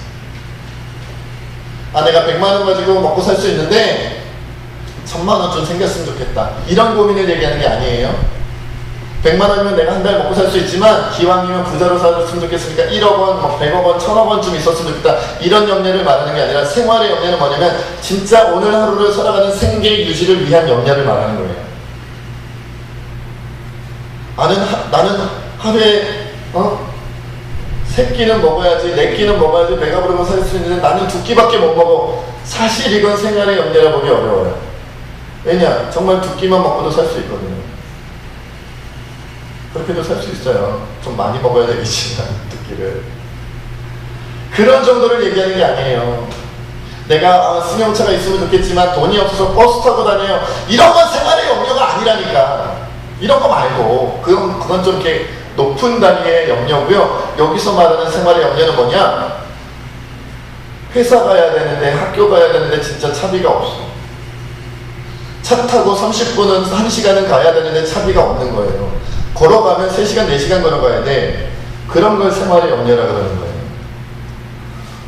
A: 아, 내가 100만 원 가지고 먹고 살 수 있는데 1000만 원 좀 생겼으면 좋겠다. 이런 고민을 얘기하는 게 아니에요. 100만 원이면 내가 한 달 먹고 살 수 있지만 기왕이면 부자로 살았으면 좋겠으니까 1억 원, 100억 원, 1000억 원쯤 있었으면 좋겠다. 이런 염려를 말하는 게 아니라 생활의 염려는 뭐냐면 진짜 오늘 하루를 살아가는 생계 유지를 위한 염려를 말하는 거예요. 나는 하루에 3끼는 먹어야지, 4끼는 먹어야지 배가 부르고 살 수 있는데 나는 2끼밖에 못 먹어. 사실 이건 생활의 염려라 보기 어려워요. 왜냐? 정말 2끼만 먹고도 살 수 있거든요. 그렇게도 살 수 있어요. 좀 많이 먹어야 되겠지만 2끼를. 그런 정도를 얘기하는 게 아니에요. 내가 승용차가 있으면 좋겠지만 돈이 없어서 버스 타고 다녀요. 이런 건 생활의 염려가 아니라니까. 이런 거 말고 그건 좀 이렇게 높은 단위의 염려고요. 여기서 말하는 생활의 염려는 뭐냐? 회사 가야 되는데 학교 가야 되는데 진짜 차비가 없어. 차 타고 30분은 1시간은 가야 되는데 차비가 없는 거예요. 걸어가면 3시간, 4시간 걸어가야 돼. 그런 걸 생활의 염려라 그러는 거예요.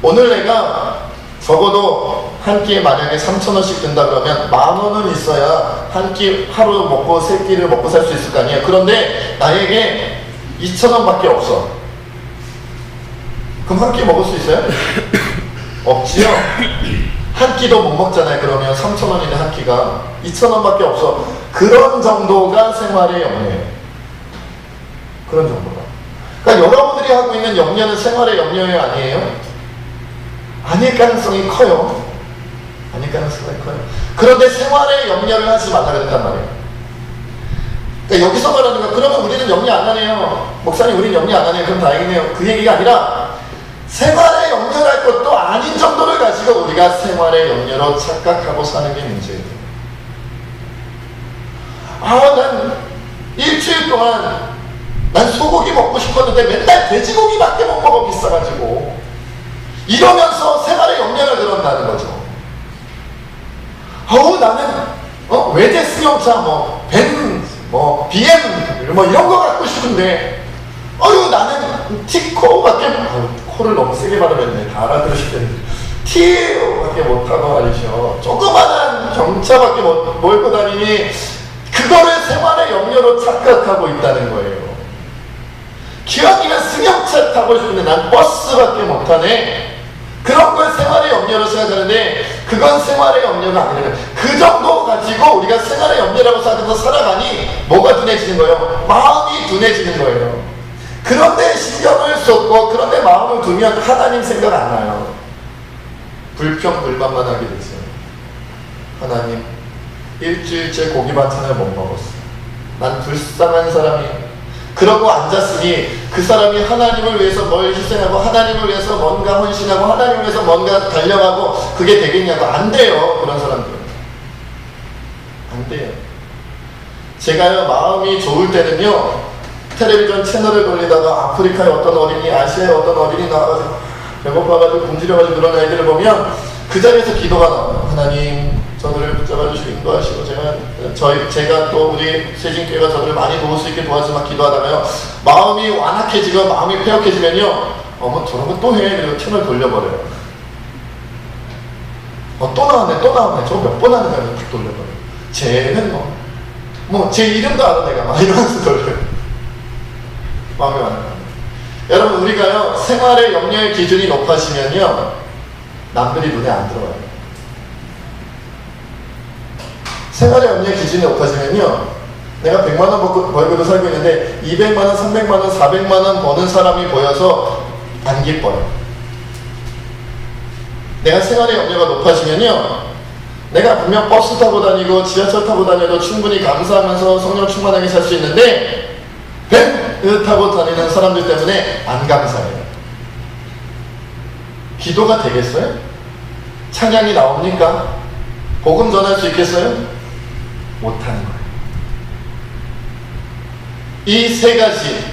A: 오늘 내가 적어도 한 끼에 만약에 3,000원씩 든다 그러면 10,000원은 있어야 한 끼 하루 먹고 3끼를 먹고 살 수 있을 거 아니에요. 그런데 나에게 2,000원밖에 없어. 그럼 한 끼 먹을 수 있어요? 없지요? 한 끼도 못 먹잖아요. 그러면 3,000원인데 한 끼가 2,000원밖에 없어. 그런 정도가 생활의 염려예요. 그런 정도가. 그러니까 여러분들이 하고 있는 염려는 생활의 염려예요, 아니에요? 아닐 가능성이 커요. 아닐 가능성이 커요. 그런데 생활의 염려를 하지 말라 그랬단 말이에요. 그러니까 여기서 말하는 거, 그러면 우리는 염려 안 하네요. 목사님, 우리는 염려 안 하네요. 그럼 다행이네요. 그 얘기가 아니라 생활의 염려랄 것도 아닌 정도를 가지고 우리가 생활의 염려로 착각하고 사는 게 문제예요. 난 일주일 동안 난 소고기 먹고 싶었는데 맨날 돼지고기밖에 못 먹어, 비싸가지고. 이러면서 생활의 염려를 그런다는 거죠. 나는 외제 승용차 벤 BM 이런 거 갖고 싶은데 나는 티코밖에 코를 너무 세게 발음했네. 다 알아들으시겠는데 티밖에 못하고 말이죠. 조그만한 경차밖에 몰고 다니니 그거를 생활의 염려로 착각하고 있다는 거예요. 기왕이면 승용차 타고 싶은데 난 버스밖에 못하네. 그런 걸 생활의 염려로 생각하는데 그건 생활의 염려가 아니라 그 정도 가지고 우리가 생활의 염려라고 생각해서 살아가니 뭐가 둔해지는 거예요? 마음이 둔해지는 거예요. 그런데 신경을 쏟고 그런데 마음을 두면 하나님 생각 안 나요. 불평불만만 하게 되죠. 하나님, 일주일째 고기 반찬을 못 먹었어. 난 불쌍한 사람이야. 그러고 앉았으니 그 사람이 하나님을 위해서 뭘 희생하고 하나님을 위해서 뭔가 헌신하고 하나님을 위해서 뭔가 달려가고 그게 되겠냐고. 안 돼요. 그런 사람들은 안 돼요. 제가요 마음이 좋을 때는요 텔레비전 채널을 돌리다가 아프리카의 어떤 어린이, 아시아의 어떤 어린이 나와가지고 배고파가지고 굶주려가지고 그런 아이들을 보면 그 자리에서 기도가 나와요. 하나님, 저들을 붙잡아주시고 인도하시고 제가 또 우리 세진교회가 저들을 많이 도울 수 있게 도와주마 기도하다가요 마음이 완악해지고 마음이 폐역해지면요 저런 거 또 해. 그리고 채널 돌려버려요. 또 나왔네 저거 몇 번 하는 거야. 딱 돌려버려요. 쟤는 제 이름도 알아 내가 막 이러면서 돌려요. 마음이 완악합니다. 여러분, 우리가요 생활의 염려의 기준이 높아지면요 남들이 눈에 안 들어와요. 생활의 염려의 기준이 높아지면요 내가 100만원 벌고도 살고 있는데 200만원, 300만원, 400만원 버는 사람이 보여서 안 기뻐요. 내가 생활의 염려가 높아지면요 내가 분명 버스 타고 다니고 지하철 타고 다녀도 충분히 감사하면서 성령 충만하게 살 수 있는데 벤 타고 다니는 사람들 때문에 안 감사해요. 기도가 되겠어요? 찬양이 나옵니까? 복음 전할 수 있겠어요? 못하는 거예요. 이 세 가지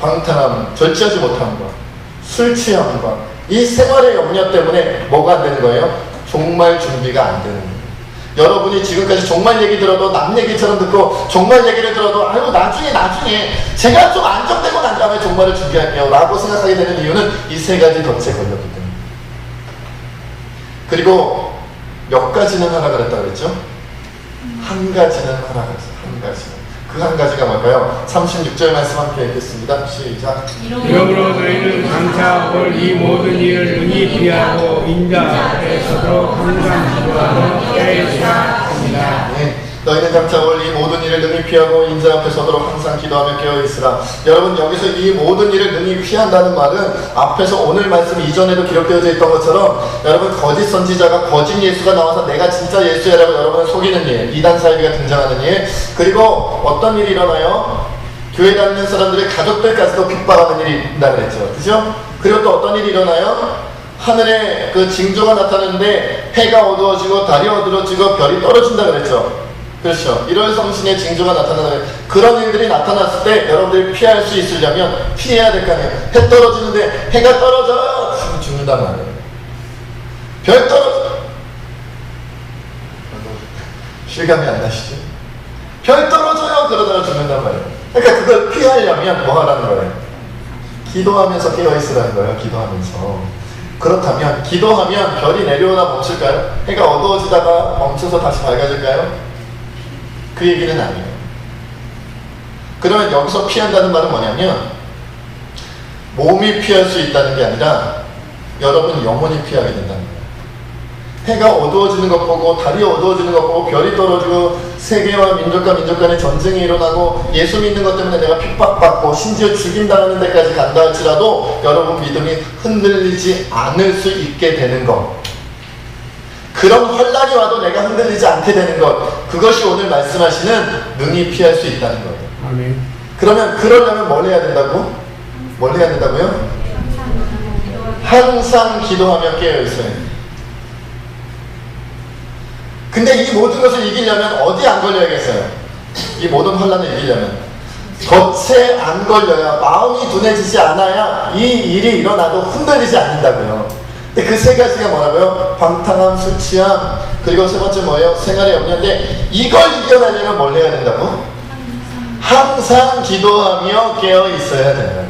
A: 방탕함, 절제하지 못하는 것, 술 취함과 이 생활의 염려 때문에 뭐가 안 되는 거예요? 종말 준비가 안 되는 거예요. 여러분이 지금까지 종말 얘기 들어도 남 얘기처럼 듣고 종말 얘기를 들어도 나중에 제가 좀 안정되고 난 다음에 종말을 준비할게요 라고 생각하게 되는 이유는 이 세 가지 덫에 걸렸기 때문에. 그리고 몇 가지는 하라 그랬다 그랬죠? 한 가지는 하라 그랬어요. 한 가지는. 그 한 가지가 뭘까요? 36절 말씀 함께 읽겠습니다. 시작.
B: 이러므로 너희는 장차 올 이 모든 일을 능히 피하고 인자 앞에 서도록 항상 기도하며 깨어있어야 합니다.
A: 너희는 장차 올 이 모든 일을 능히 피하고 인자 앞에 서도록 항상 기도하며 깨어있으라. 여러분, 여기서 이 모든 일을 능히 피한다는 말은 앞에서 오늘 말씀 이전에도 기록되어져 있던 것처럼 여러분 거짓 선지자가 거짓 예수가 나와서 내가 진짜 예수야라고 여러분을 속이는 일, 이단 사이비가 등장하는 일, 그리고 어떤 일이 일어나요? 교회 다니는 사람들의 가족들까지도 핍박하는 일이 있다 그랬죠. 그죠? 그리고 또 어떤 일이 일어나요? 하늘에 그 징조가 나타나는데 해가 어두워지고 달이 어두워지고 별이 떨어진다 그랬죠. 그렇죠. 1월 성신의 징조가 나타나는 그런 일들이 나타났을 때 여러분들이 피할 수 있으려면 피해야 될 거 아니에요. 해 떨어지는데 해가 떨어져요. 죽는단 말이에요. 별 떨어져. 실감이 안 나시죠? 별 떨어져요. 그러다가 죽는단 말이에요. 그러니까 그걸 피하려면 뭐 하라는 거예요? 기도하면서 깨어있으라는 거예요. 기도하면서. 그렇다면 기도하면 별이 내려오다 멈출까요? 해가 어두워지다가 멈춰서 다시 밝아질까요? 그 얘기는 아니에요. 그러면 여기서 피한다는 말은 뭐냐면 몸이 피할 수 있다는 게 아니라 여러분 영혼이 피하게 된다는 거예요. 해가 어두워지는 것 보고 달이 어두워지는 것 보고 별이 떨어지고 세계와 민족과 민족 간의 전쟁이 일어나고 예수 믿는 것 때문에 내가 핍박받고 심지어 죽임당하는 데까지 간다 할지라도 여러분 믿음이 흔들리지 않을 수 있게 되는 것, 그런 혼란이 와도 내가 흔들리지 않게 되는 것, 그것이 오늘 말씀하시는 능히 피할 수 있다는 거예요.
B: 아멘.
A: 그러면 그러려면 뭘 해야 된다고? 뭘 해야 된다고요? 항상 기도하며 깨어있어야 해요. 근데 이 모든 것을 이기려면 어디 안 걸려야겠어요? 이 모든 혼란을 이기려면 덫에 안 걸려야, 마음이 둔해지지 않아야 이 일이 일어나도 흔들리지 않는다고요. 근데 그 세 가지가 뭐라고요? 방탕함, 술 취함, 그리고 세 번째 뭐예요? 생활의 염려인데 이걸 이겨내려면 뭘 해야 된다고? 항상 기도하며 깨어 있어야 된다.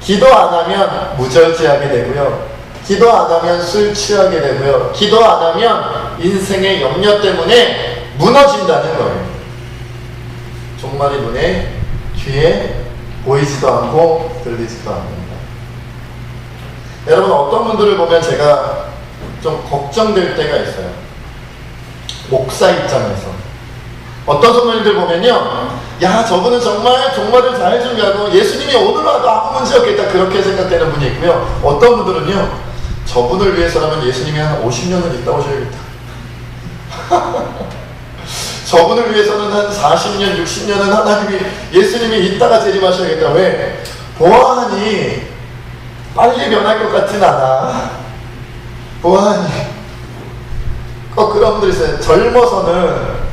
A: 기도 안 하면 무절제하게 되고요. 기도 안 하면 술 취하게 되고요. 기도 안 하면 인생의 염려 때문에 무너진다는 거예요. 종말이 눈에, 귀에 보이지도 않고 들리지도 않는다. 여러분, 어떤 분들을 보면 제가 좀 걱정될 때가 있어요. 목사 입장에서. 어떤 선배님들 보면요, 야, 저분은 정말 종말을 잘 준비하고 예수님이 오늘 와도 아무 문제 없겠다, 그렇게 생각되는 분이 있고요. 어떤 분들은요, 저분을 위해서라면 예수님이 한 50년은 있다 오셔야겠다. 저분을 위해서는 한 40년, 60년은 하나님이, 예수님이 있다가 재림하셔야겠다. 왜? 보아하니 빨리 변할 것 같진 않아. 보아하니 꼭 그런 분들이 있어요. 젊어서는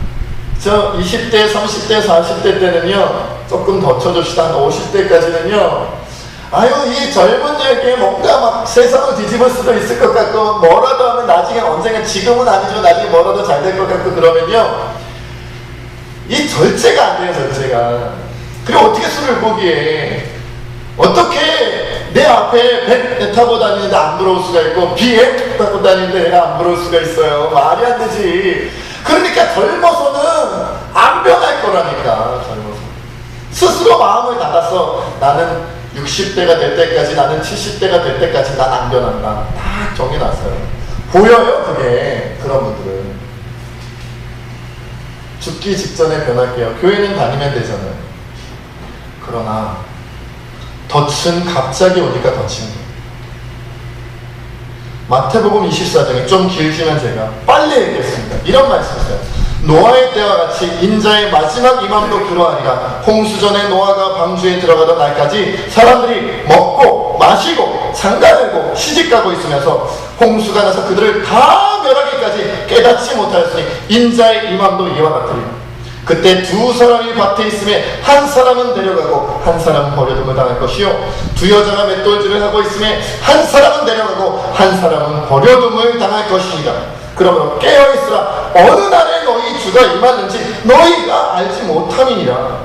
A: 저 20대, 30대, 40대 때는요 조금 더 쳐줍시다. 50대까지는요 아유, 이 젊은 여기에 뭔가 막 세상을 뒤집을 수도 있을 것 같고, 뭐라도 하면 나중에 언젠가, 지금은 아니지만 나중에 뭐라도 잘 될 것 같고 그러면요, 이 절제가 안 돼요, 절제가. 그리고 어떻게 술을 포기해? 어떻게 내 앞에 배 타고 다니는데 안 부러울 수가 있고, 비에 타고 다니는데 내가 안 부러울 수가 있어요? 말이 안 되지. 그러니까 젊어서는 안 변할 거라니까, 젊어서. 스스로 마음을 닫았어. 나는 60대가 될 때까지, 나는 70대가 될 때까지 난 안 변한다. 딱 정해놨어요. 보여요, 그게. 그런 분들은. 죽기 직전에 변할게요. 교회는 다니면 되잖아요. 그러나 덫은 갑자기 오니까 덫인 거예요. 마태복음 24장에 좀 길지만 제가 빨리 얘기했습니다. 이런 말씀이세요. 노아의 때와 같이 인자의 마지막 임함도 그러하리라. 홍수전에 노아가 방주에 들어가던 날까지 사람들이 먹고 마시고 장가들고 시집가고 있으면서 홍수가 나서 그들을 다 멸하기까지 깨닫지 못하였으니 인자의 임함도 이와 같으리라. 그때 두 사람이 밭에 있음에 한 사람은 데려가고 한 사람은 버려둠을 당할 것이요, 두 여자가 맷돌질을 하고 있음에 한 사람은 데려가고 한 사람은 버려둠을 당할 것이니라. 그러므로 깨어있으라. 어느 날에 너희 주가 임하는지 너희가 알지 못함이니라.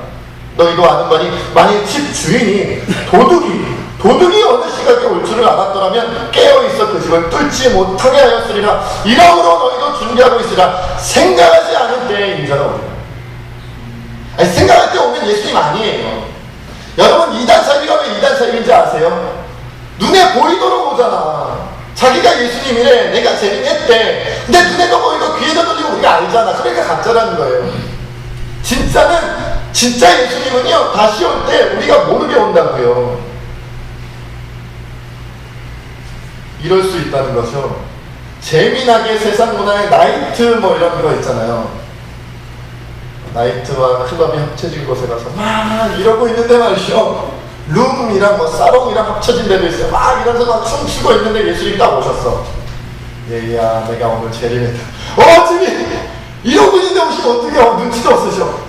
A: 너희도 아는 바니 만일 집 주인이 도둑이 어느 시각에 올 줄을 알았더라면 깨어있어 그 집을 뚫지 못하게 하였으리라. 이러므로 너희도 준비하고 있으라. 생각하지 않을 때에 인자가 오리라. 아니, 생각할 때 오면 예수님 아니에요. 여러분, 이단 사입이가 왜 이단 사입인지 아세요? 눈에 보이도록 오잖아. 자기가 예수님이래, 내가 재림했대. 근데 눈에도 보이고 귀에도 들리고 우리가 알잖아. 그러니까 가짜라는 거예요. 진짜 예수님은요, 다시 올 때 우리가 모르게 온다고요. 이럴 수 있다는 거죠. 재미나게 세상 문화의 나이트 뭐 이런 거 있잖아요. 나이트와 클럽이 합쳐진 곳에 가서 막 이러고 있는데 말이죠, 룸이랑 뭐 사롱이랑 합쳐진 데도 있어요. 막 이러면서 막 춤추고 있는데 예수님 딱 오셨어. 얘야, 내가 오늘 재림했다. 주님, 이러고 있는데 오시면 어떻게 눈치도 없으셔.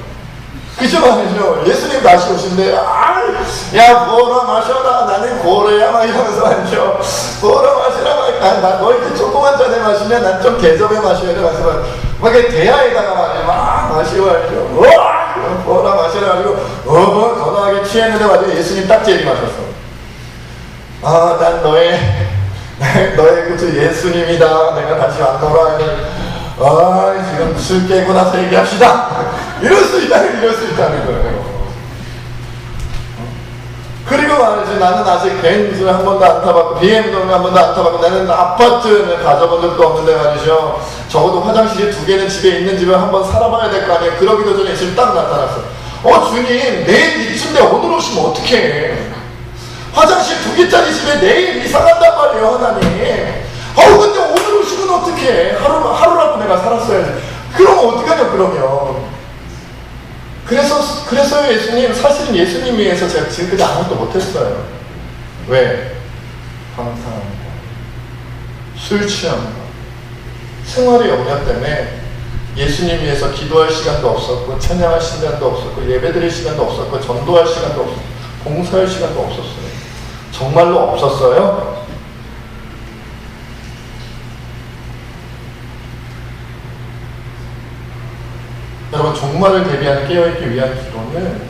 A: 그죠 말이죠. 예수님 다시 오신대. 야, 뭐라 마셔라. 나는 고래야. 막 이러면서 말이죠. 뭐라 마시라. 너 이렇게 조그만 잔에 마시냐? 난 좀 대접에 마셔야 돼. 마시면 막 이렇게 대야에다가 막 마시고 말이죠. 뭐라 마시라. 가지고 건강하게 취했는데 말이죠. 예수님 딱 재림하셨어. 난 너의 그 예수님이다. 내가 다시 왔노라. 지금 술 깨고 나서 얘기합시다. 이럴 수 있다는 거예요. 그리고 말이지, 나는 아직 벤츠를 한 번도 안 타봤고 BMW를 한 번도 안 타봤고 나는 아파트를 가져본 적도 없는데 말이죠, 적어도 화장실이 2개는 집에 있는 집을 한번 살아봐야 될 거 아니에요. 그러기도 전에 지금 딱 나타났어. 주님, 내일 이쯤데 오늘 오시면 어떡해. 화장실 2개짜리 집에 내일 이사 간단 말이에요, 하나님. 근데 오늘 오시면 어떡해. 하루라도 내가 살았어야지. 그러면 어떡하냐, 그러면. 그래서 예수님, 사실은 예수님 위해서 제가 지금까지 아무것도 못했어요. 왜? 방탕한 거, 술 취한 거, 생활의 염려 때문에 예수님 위해서 기도할 시간도 없었고, 찬양할 시간도 없었고, 예배드릴 시간도 없었고, 전도할 시간도 없었고, 봉사할 시간도 없었어요. 정말로 없었어요? 종말을 대비하는 깨어있기 위한 기도는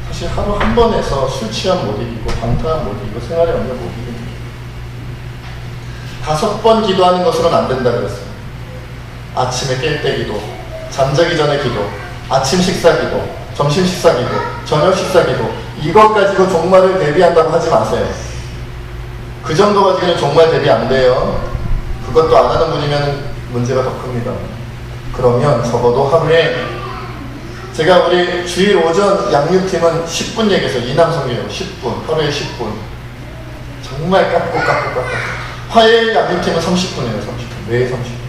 A: 사실 하루 한 번에서 술 취함 못 이기고 방탕함 못 이기고 생활의 영역 못 이깁니다. 5번 기도하는 것으로는 안 된다 그랬어요. 아침에 깰 때 기도, 잠자기 전에 기도, 아침 식사 기도, 점심 식사 기도, 저녁 식사 기도, 이것 가지고 종말을 대비한다고 하지 마세요. 그 정도 가지고는 종말 대비 안 돼요. 그것도 안 하는 분이면 문제가 더 큽니다. 그러면 적어도 하루에, 제가 우리 주일 오전 양육팀은 10분 얘기해서 이남성이에요. 10분, 하루에 10분. 정말 깎고. 화요일 양육팀은 30분이에요. 30분. 매일 30분.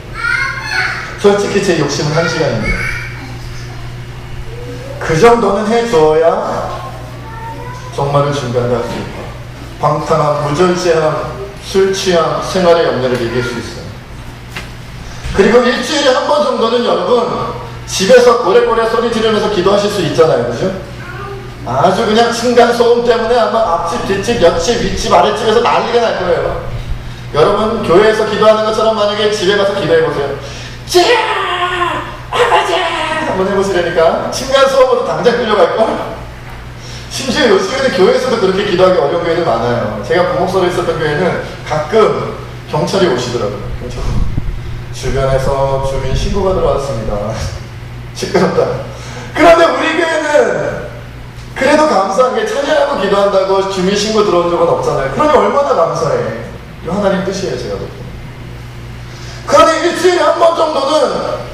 A: 솔직히 제 욕심은 1시간입니다. 그 정도는 해줘야 종말을 준비한다 할 수 있고, 방탕함, 무절제함, 술 취함, 생활의 염려를 이길 수 있어요. 그리고 일주일에 한 번 정도는 여러분 집에서 고래고래 소리 지르면서 기도하실 수 있잖아요. 그죠? 아주 그냥 층간소음 때문에 아마 앞집, 뒷집, 옆집, 윗집, 아랫집에서 난리가 날 거예요. 여러분 교회에서 기도하는 것처럼 만약에 집에 가서 기도해보세요. 찌야! 아버지! 한번 해보시려니까 층간소음으로 당장 끌려갈걸? 심지어 요즘에는 교회에서도 그렇게 기도하기 어려운 교회들 많아요. 제가 부목소로 있었던 교회는 가끔 경찰이 오시더라고요. 주변에서 주민 신고가 들어왔습니다. 시끄럽다. 그런데 우리 교회는 그래도 감사한 게 찬양하고 기도한다고 주민 신고 들어온 적은 없잖아요. 그러니 얼마나 감사해. 이 하나님 뜻이에요, 제가 듣고. 그러니 일주일에 한 번 정도는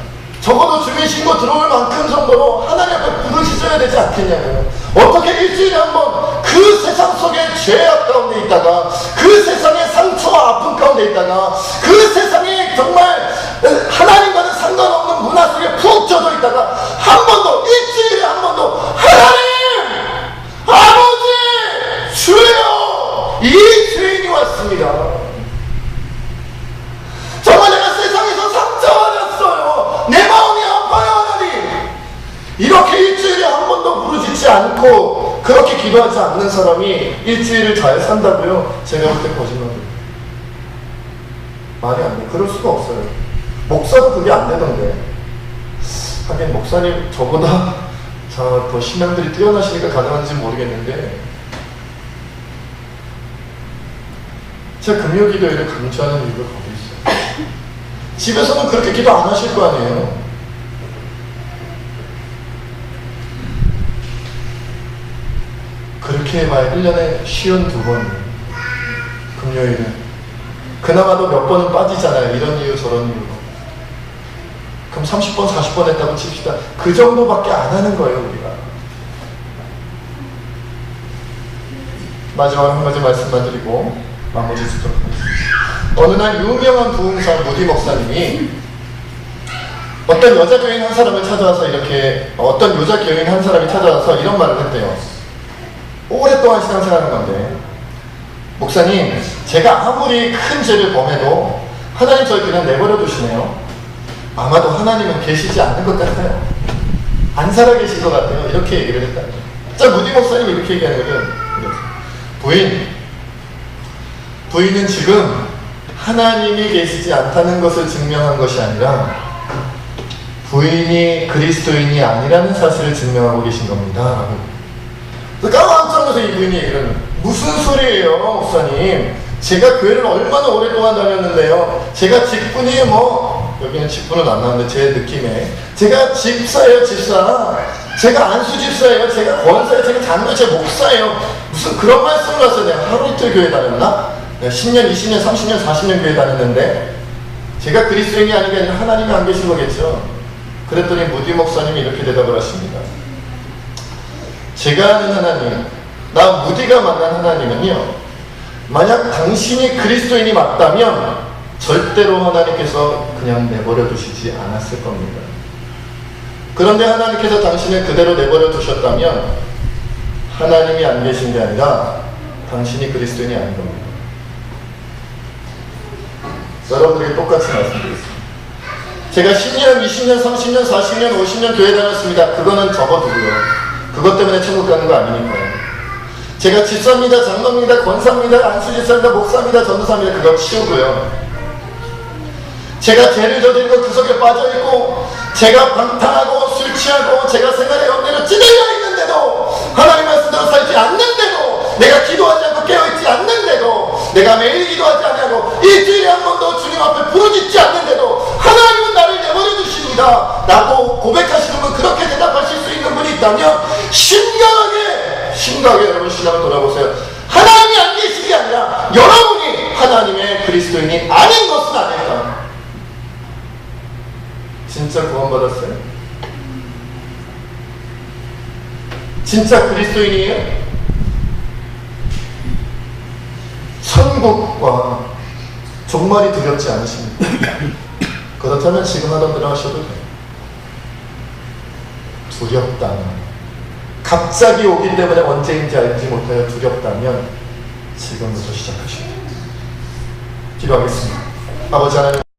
A: 적어도 주민 신고 들어올 만큼 정도로 하나님 앞에 부르짖어야 되지 않겠냐고요. 어떻게 일주일에 한 번 그 세상 속에 죄악 가운데 있다가, 그 세상의 상처와 아픔 가운데 있다가, 그 세상에 정말 하나님과는 상관없는 문화 속에 푹 젖어 있다가 한 번도, 일주일에 한 번도 하나님! 아버지! 주여! 이 죄인이 왔습니다. 정말 내가 세상에서 상처받았어요. 내 마음이 아파요, 하나님. 이렇게 일주일에 한 번도 부르짖지 않고 그렇게 기도하지 않는 사람이 일주일을 잘 산다고요? 제가 볼 때 거짓말이에요. 말이 안 돼. 그럴 수가 없어요. 목사도 그게 안 되던데. 하긴 목사님 저보다 더 신앙들이 뛰어나시니까 가능한지 모르겠는데, 제가 금요기도회를 강조하는 이유가 거기 있어요. 집에서는 그렇게 기도 안 하실 거 아니에요. 그렇게 해봐야 1년에 52번이에요. 금요일은. 그나마도 몇 번은 빠지잖아요. 이런 이유 저런 이유로. 그럼 30번 40번 했다고 칩시다. 그 정도밖에 안 하는 거예요, 우리가. 마지막으로 한 가지 말씀만 드리고 마무리 짓도록 하겠습니다. 어느 날 유명한 부흥사 무디 목사님이 어떤 여자 교인 한 사람을 찾아와서 어떤 여자 교인 한 사람이 찾아와서 이런 말을 했대요. 오랫동안 신앙생활하는 건데, 목사님, 제가 아무리 큰 죄를 범해도 하나님 저를 그냥 내버려 두시네요. 아마도 하나님은 계시지 않는 것 같아요. 안 살아계신 것 같아요. 이렇게 얘기를 했다. 자, 무디 목사님이 이렇게 얘기하는 거죠. 부인은 지금 하나님이 계시지 않다는 것을 증명한 것이 아니라 부인이 그리스도인이 아니라는 사실을 증명하고 계신 겁니다. 깜짝 놀라서 이 부인이 얘기를 하는, 무슨 소리예요, 목사님? 제가 교회를 얼마나 오랫동안 다녔는데요. 제가 직분이 여기는 직분은 안 나왔는데 제 느낌에 제가 집사예요, 집사. 제가 안수 집사예요, 제가 권사예요, 제가 장로, 제가 목사예요. 무슨 그런 말씀을 하세요. 내가 하루 이틀 교회 다녔나? 내가 10년, 20년, 30년, 40년 교회 다녔는데 제가 그리스도인이 아닌 게 아니라 하나님이 안 계신 거겠죠. 그랬더니 무디 목사님이 이렇게 대답을 하십니다. 제가 아는 하나님, 나 무디가 만난 하나님은요, 만약 당신이 그리스도인이 맞다면 절대로 하나님께서 그냥 내버려 두시지 않았을 겁니다. 그런데 하나님께서 당신을 그대로 내버려 두셨다면 하나님이 안 계신 게 아니라 당신이 그리스도인이 아닌 겁니다. 여러분들에게 똑같이 말씀드리겠습니다. 제가 10년, 20년, 30년, 40년, 50년 교회 다녔습니다. 그거는 접어두고요. 그것 때문에 천국 가는 거 아니니까요. 제가 집사입니다, 장로입니다, 권사입니다, 안수집사입니다, 목사입니다, 전도사입니다. 그거 치우고요. 제가 죄를 저지르고 그 속에 빠져있고 제가 방탕하고 술 취하고 제가 생활의 얽매로 찌들려 있는데도 하나님 말씀대로 살지 않는데도 내가 기도하지 않고 깨어있지 않는데도 내가 매일 기도하지 않냐고 일주일에 한 번도 주님 앞에 부르짖지 않는데도 하나님은 나를 내버려 두십니다 라고 고백하시는 분, 그렇게 대답하실 수 있는 분이 있다면 심각하게 여러분 신앙을 돌아보세요. 하나님이 안 계신 게 아니라 여러분이 하나님의 그리스도인이 아닌 것은 아닐까. 진짜 구원받았어요? 진짜 그리스도인이에요? 천국과 종말이 두렵지 않으십니까? 그렇다면 지금 하던 대로 하셔도 돼요. 두렵다면, 갑자기 오기 때문에 언제인지 알지 못하여 두렵다면 지금부터 시작하셔야 돼요. 기도하겠습니다. 아버지 하나님,